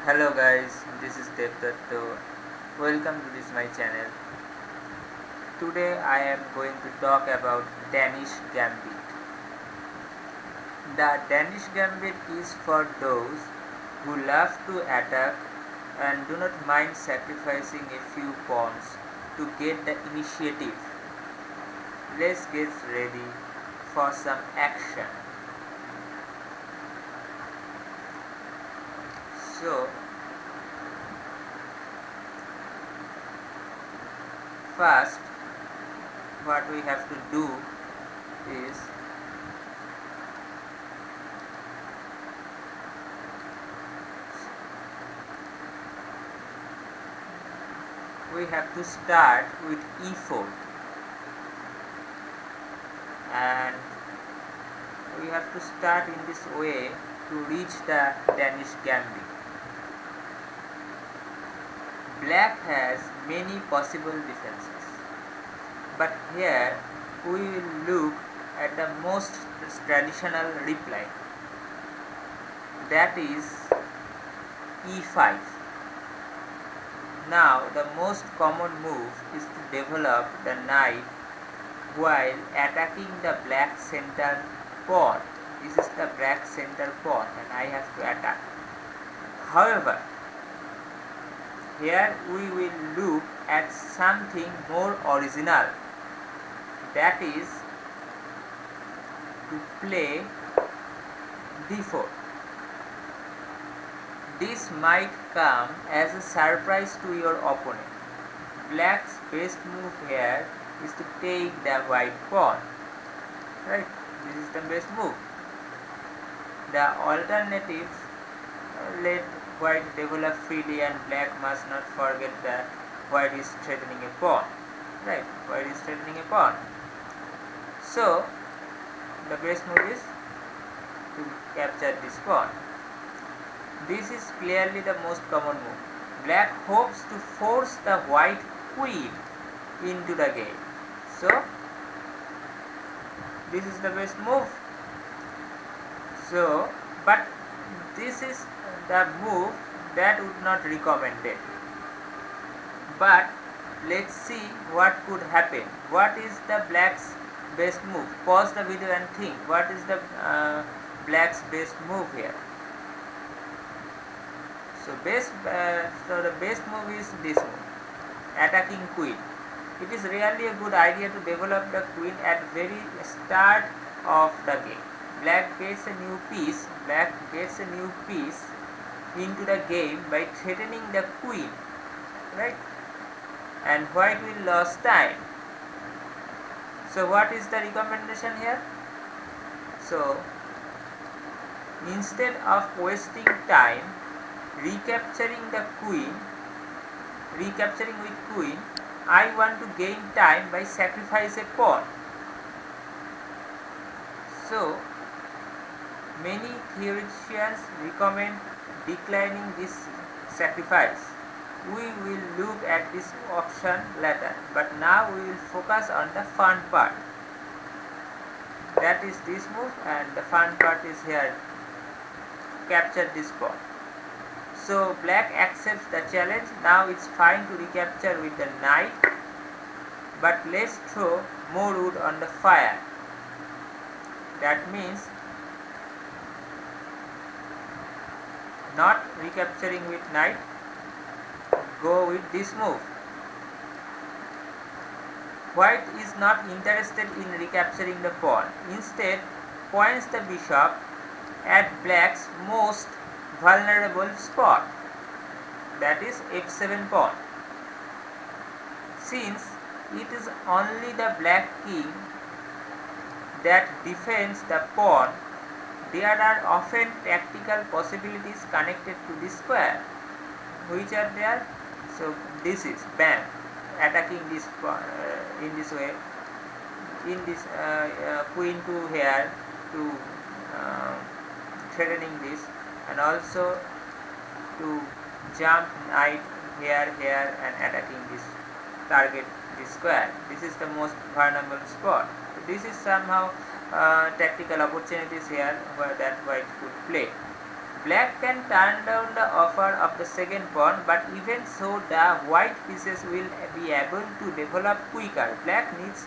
Hello guys, this is Devdatto. Welcome to this my channel. Today I am going to talk about Danish Gambit. The Danish Gambit is for those who love to attack and do not mind sacrificing a few pawns to get the initiative. Let's get ready for some action. So, first what we have to do is we have to start with e4 and we have to start in this way to reach the Danish Gambit. Black has many possible defenses, but here we will look at the most traditional reply, that is e5. Now the most common move is to develop the knight while attacking the black center pawn. This is the black center pawn and I have to attack. However, here we will look at something more original, that is to play d4. This might come as a surprise to your opponent. Black's best move here is to take the white pawn. Right? This is the best move. The alternative, let white develop freely and black must not forget that white is threatening a pawn. Right? White is threatening a pawn. So, the best move is to capture this pawn. This is clearly the most common move. Black hopes to force the white queen into the game. So, this is the best move. So, but this is the move that would not recommended. But let's see what could happen. What is the black's best move? Pause the video and think. What is the black's best move here? So the best move is this move, attacking queen. It is really a good idea to develop the queen at very start of the game. Black gets a new piece into the game by threatening the queen, right? And white will lose time. So what is the recommendation here? So instead of wasting time recapturing with queen, I want to gain time by sacrifice a pawn. So many theoreticians recommend declining this sacrifice. We will look at this option later, but now we will focus on the fun part. That is this move, and the fun part is here, capture this pawn. So black accepts the challenge. Now it's fine to recapture with the knight, but let's throw more wood on the fire. That means not recapturing with knight, go with this move. White is not interested in recapturing the pawn. Instead, points the bishop at black's most vulnerable spot, that is f7 pawn. Since it is only the black king that defends the pawn, there are often tactical possibilities connected to this square. Which are there? So this is bam, attacking this in this way, in this queen to here to threatening this, and also to jump knight here and attacking this target, this square. This is the most vulnerable spot. So this is somehow tactical opportunities here where that white could play. Black can turn down the offer of the second pawn, but even so the white pieces will be able to develop quicker. Black needs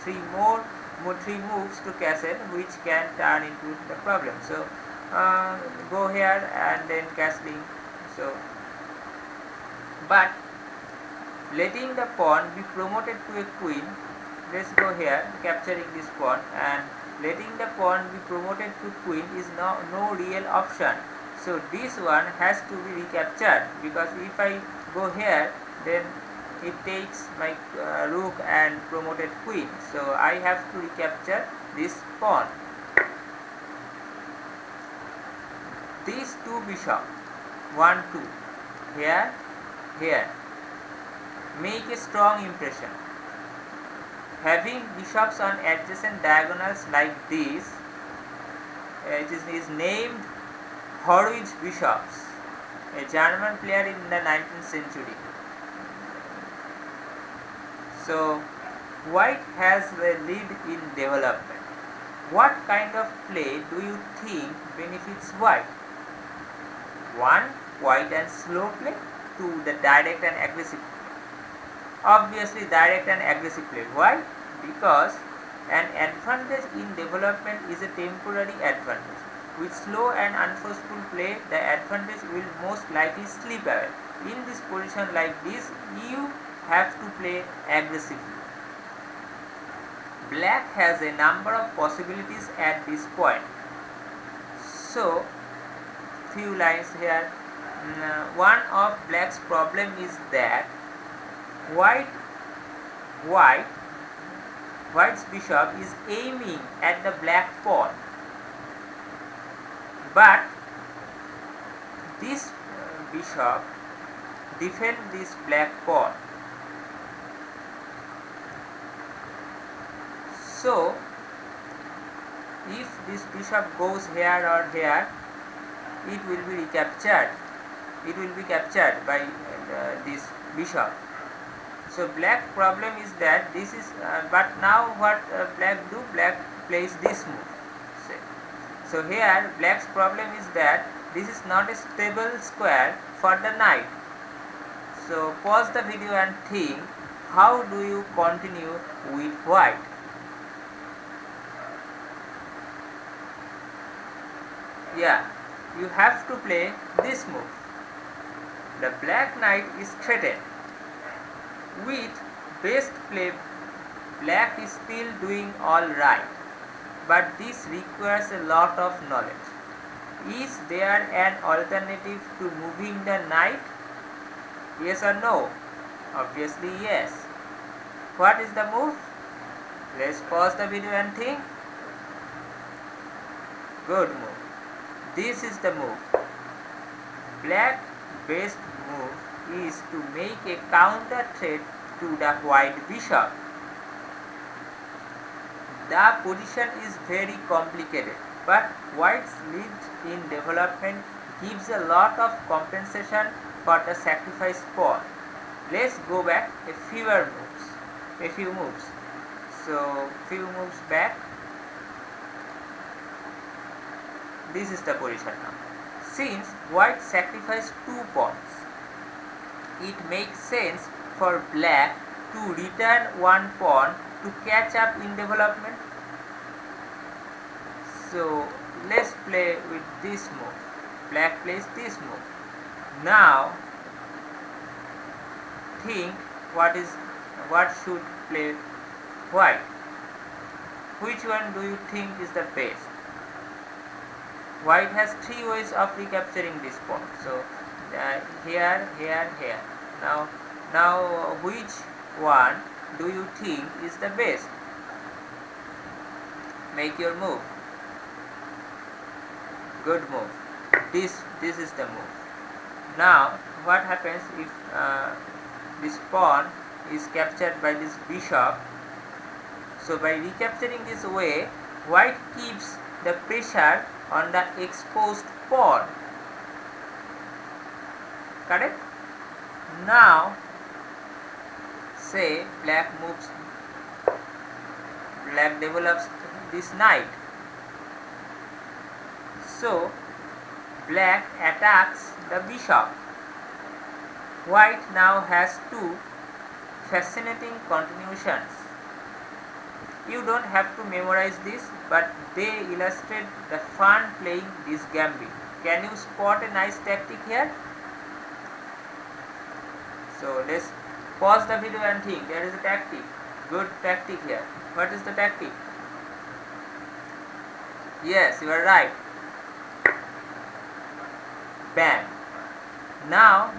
three moves to castle, which can turn into the problem. So go here and then castling. So, but letting the pawn be promoted to a queen. Let's go here, capturing this pawn, and letting the pawn be promoted to queen is no real option. So this one has to be recaptured, because if I go here, then it takes my rook and promoted queen. So I have to recapture this pawn. These two bishops, 1, 2, here, here, make a strong impression. Having bishops on adjacent diagonals like this, it is named Horwich bishops, a German player in the 19th century. So white has the lead in development. What kind of play do you think benefits white? 1. Quiet and slow play. 2. The direct and aggressive play. Obviously direct and aggressive play. Why? Because an advantage in development is a temporary advantage. With slow and unforceful play, the advantage will most likely slip away. In this position like this, you have to play aggressively. Black has a number of possibilities at this point. So, few lines here. One of black's problem is that white's bishop is aiming at the black pawn, but this bishop defends this black pawn. So if this bishop goes here or here, it will be recaptured. It will be captured by this bishop. So black problem is that this is, but now what black do? Black plays this move. So here black's problem is that this is not a stable square for the knight. So pause the video and think, how do you continue with white? Yeah, you have to play this move. The black knight is threatened. With best play, black is still doing alright, but this requires a lot of knowledge. Is there an alternative to moving the knight? Yes or no? Obviously yes. What is the move? Let's pause the video and think. Good move. This is the move. Black's best move is to make a counter threat to the white bishop. The position is very complicated, but white's lead in development gives a lot of compensation for the sacrifice pawn. Let's go back a few moves. So few moves back. This is the position now. Since white sacrificed 2 pawns, it makes sense for black to return 1 pawn to catch up in development. So let's play with this move. Black plays this move. Now think what should play white. Which one do you think is the best? White has 3 ways of recapturing this pawn. So here. Now which one do you think is the best? Make your move. Good move. This is the move. Now what happens if this pawn is captured by this bishop? So by recapturing this way, white keeps the pressure on the exposed pawn. Correct? Now say black develops this knight. So black attacks the bishop. White now has two fascinating continuations. You don't have to memorize this, but they illustrate the fun playing this gambit. Can you spot a nice tactic here? So let's pause the video and think. There is a tactic. Good tactic here. What is the tactic? Yes, you are right. Bam. Now,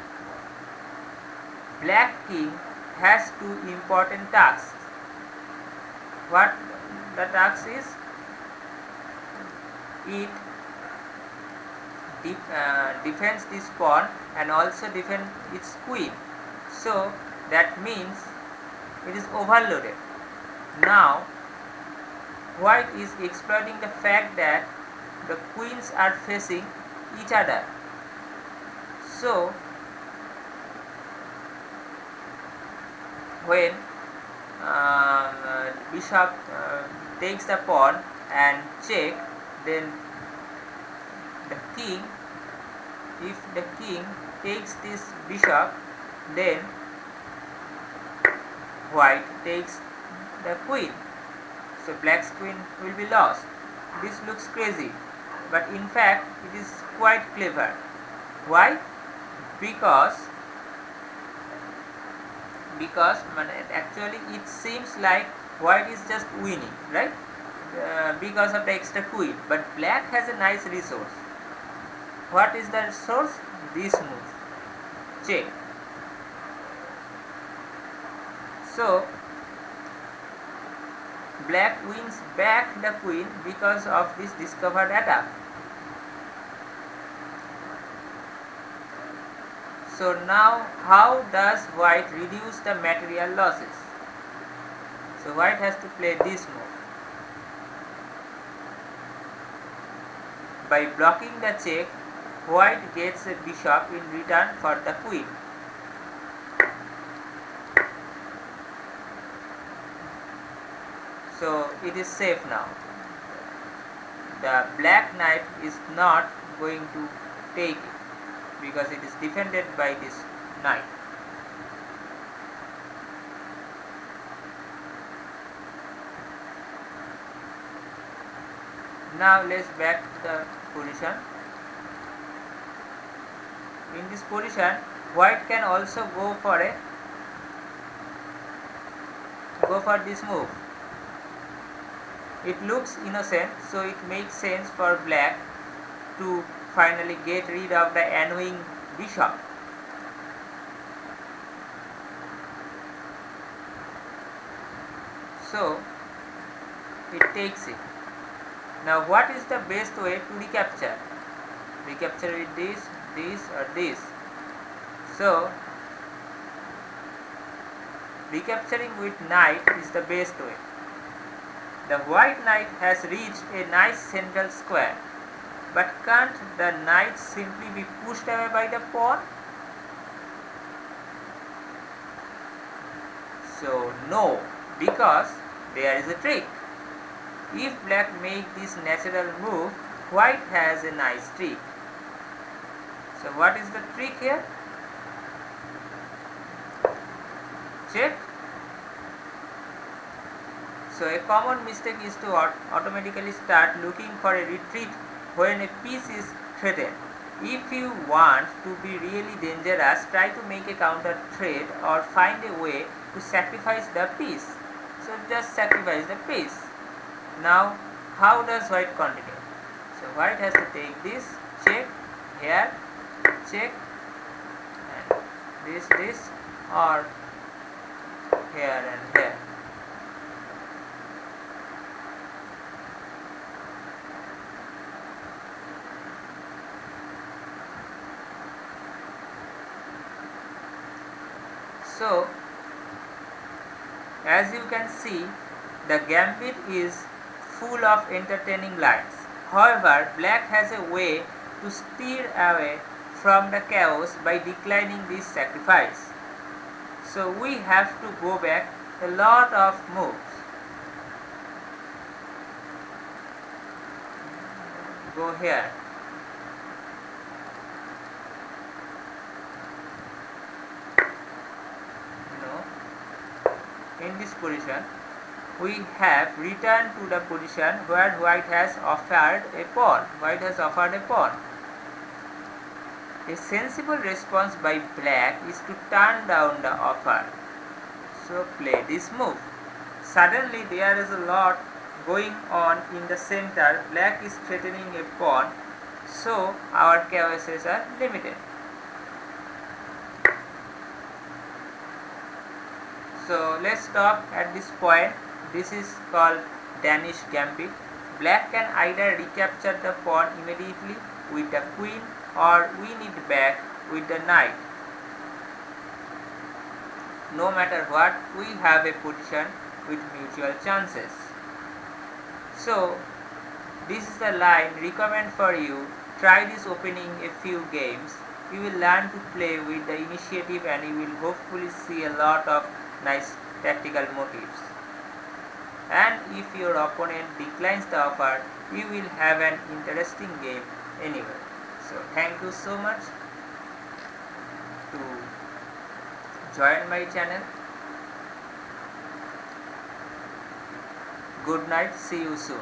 black king has two important tasks. What the task is? It defends this pawn and also defends its queen. So that means it is overloaded. Now, white is exploiting the fact that the queens are facing each other. So when bishop takes the pawn and check, then the king, if the king takes this bishop, then white takes the queen. So black's queen will be lost. This looks crazy, but in fact it is quite clever. Why? Because actually it seems like white is just winning, right? Because of the extra queen, but black has a nice resource. What is the resource? This move. Check. So black wins back the queen because of this discovered attack. So now how does white reduce the material losses? So white has to play this move. By blocking the check, white gets a bishop in return for the queen. So it is safe now. The black knight is not going to take it because it is defended by this knight. Now let's back to the position. In this position, white can also go for this move. It looks innocent, so it makes sense for black to finally get rid of the annoying bishop. So it takes it. Now what is the best way to recapture? Recapture with this, this or this. So recapturing with knight is the best way. The white knight has reached a nice central square. But can't the knight simply be pushed away by the pawn? So no, because there is a trick. If black makes this natural move, white has a nice trick. So what is the trick here? Check. So a common mistake is to automatically start looking for a retreat when a piece is threatened. If you want to be really dangerous, try to make a counter threat or find a way to sacrifice the piece. So just sacrifice the piece. Now how does white continue? So white has to take this, check, here, check, and this, or here and here. So as you can see, the gambit is full of entertaining lines. However, black has a way to steer away from the chaos by declining this sacrifice. So we have to go back a lot of moves. Go here. in this position, we have returned to the position where white has offered a pawn. White has offered a pawn. A sensible response by black is to turn down the offer. So play this move. Suddenly there is a lot going on in the center. Black is threatening a pawn, so our choices are limited. So let's stop at this point. This is called Danish Gambit. Black can either recapture the pawn immediately with the queen or win it back with the knight. No matter what, we have a position with mutual chances. So this is the line recommend for you. Try this opening a few games. You will learn to play with the initiative and you will hopefully see a lot of nice tactical motives. And if your opponent declines the offer, you will have an interesting game anyway. So thank you so much to join my channel. Good night, see you soon.